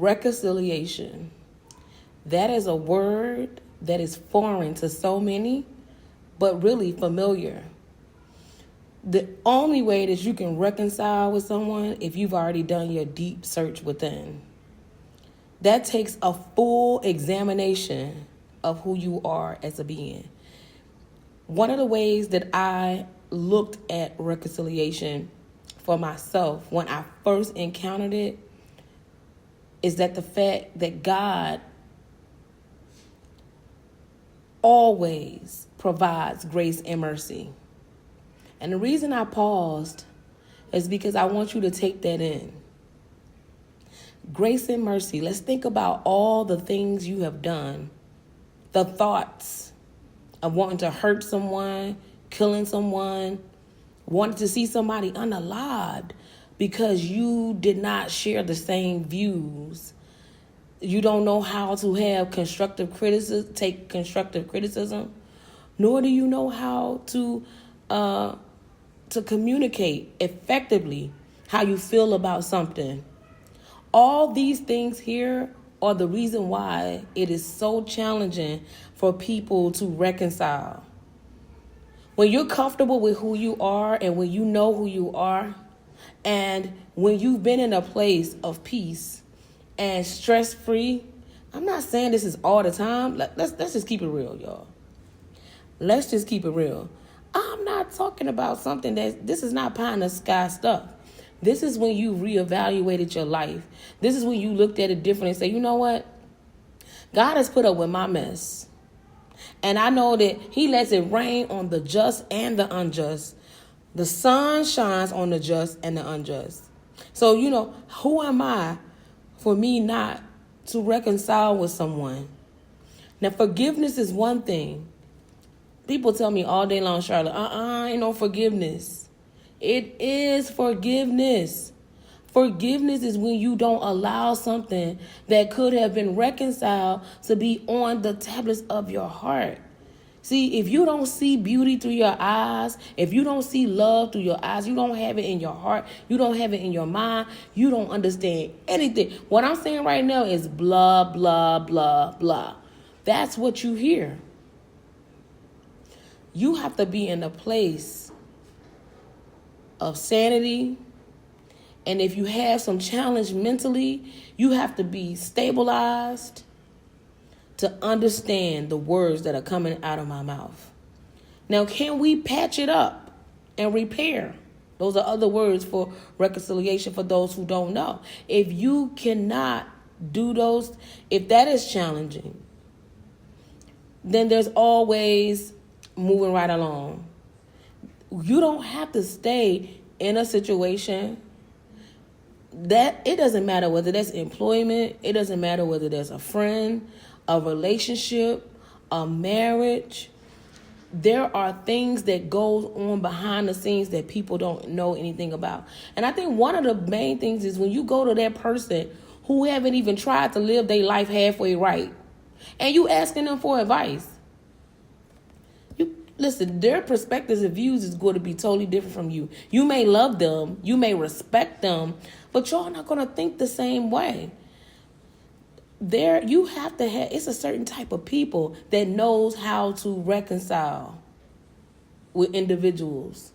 Reconciliation. That is a word that is foreign to so many, but really familiar. The only way that you can reconcile with someone if you've already done your deep search within. That takes a full examination of who you are as a being. One of the ways that I looked at reconciliation for myself when I first encountered it is that the fact that God always provides grace and mercy. And the reason I paused is because I want you to take that in. Grace and mercy. Let's think about all the things you have done. The thoughts of wanting to hurt someone, killing someone, wanting to see somebody unalived because you did not share the same views. You don't know how to have take constructive criticism, nor do you know how to communicate effectively how you feel about something. All these things here are the reason why it is so challenging for people to reconcile. When you're comfortable with who you are and when you know who you are, and when you've been in a place of peace and stress-free, I'm not saying this is all the time. Let's just keep it real, y'all. Let's just keep it real. I'm not talking about something this is not pie in the sky stuff. This is when you reevaluated your life. This is when you looked at it differently and say, you know what? God has put up with my mess. And I know that he lets it rain on the just and the unjust. The sun shines on the just and the unjust. So, who am I for me not to reconcile with someone? Now, forgiveness is one thing. People tell me all day long, Charlotte, ain't no forgiveness. It is forgiveness. Forgiveness is when you don't allow something that could have been reconciled to be on the tablets of your heart. See, if you don't see beauty through your eyes, if you don't see love through your eyes, you don't have it in your heart, you don't have it in your mind, you don't understand anything. What I'm saying right now is blah, blah, blah, blah. That's what you hear. You have to be in a place of sanity. And if you have some challenge mentally, you have to be stabilized to understand the words that are coming out of my mouth. Now, can we patch it up and repair? Those are other words for reconciliation for those who don't know. If you cannot do those, if that is challenging, then there's always moving right along. You don't have to stay in a situation that it doesn't matter whether that's employment, it doesn't matter whether there's a friend, a relationship, a marriage. There are things that goes on behind the scenes that people don't know anything about. And I think one of the main things is when you go to that person who haven't even tried to live their life halfway right, and you asking them for advice. Listen, their perspectives and views is going to be totally different from you. You may love them, you may respect them, but y'all not going to think the same way. You have to have, it's a certain type of people that knows how to reconcile with individuals.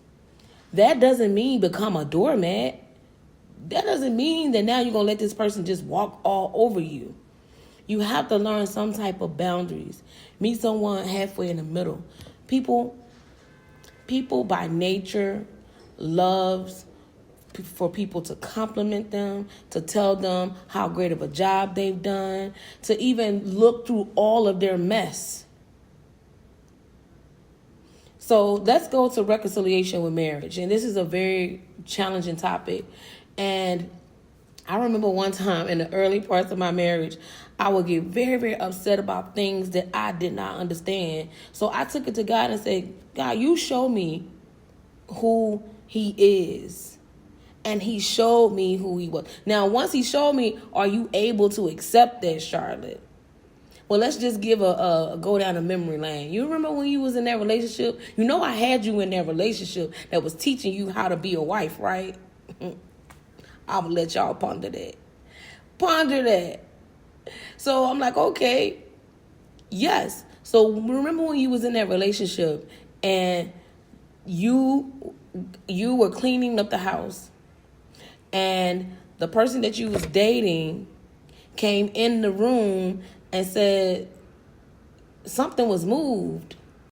That doesn't mean become a doormat. That doesn't mean that now you're going to let this person just walk all over you. You have to learn some type of boundaries. Meet someone halfway in the middle. People by nature loves for people to compliment them, to tell them how great of a job they've done, to even look through all of their mess. So let's go to reconciliation with marriage. And this is a very challenging topic. And I remember one time in the early parts of my marriage, I would get very, very upset about things that I did not understand. So I took it to God and said, God, you show me who he is. And he showed me who he was. Now, once he showed me, are you able to accept that, Charlotte? Well, let's just give a go down a memory lane. You remember when you was in that relationship? You know I had you in that relationship that was teaching you how to be a wife, right? I will let y'all ponder that. Ponder that. So I'm like, okay, yes. So remember when you was in that relationship and you were cleaning up the house and the person that you was dating came in the room and said something was moved.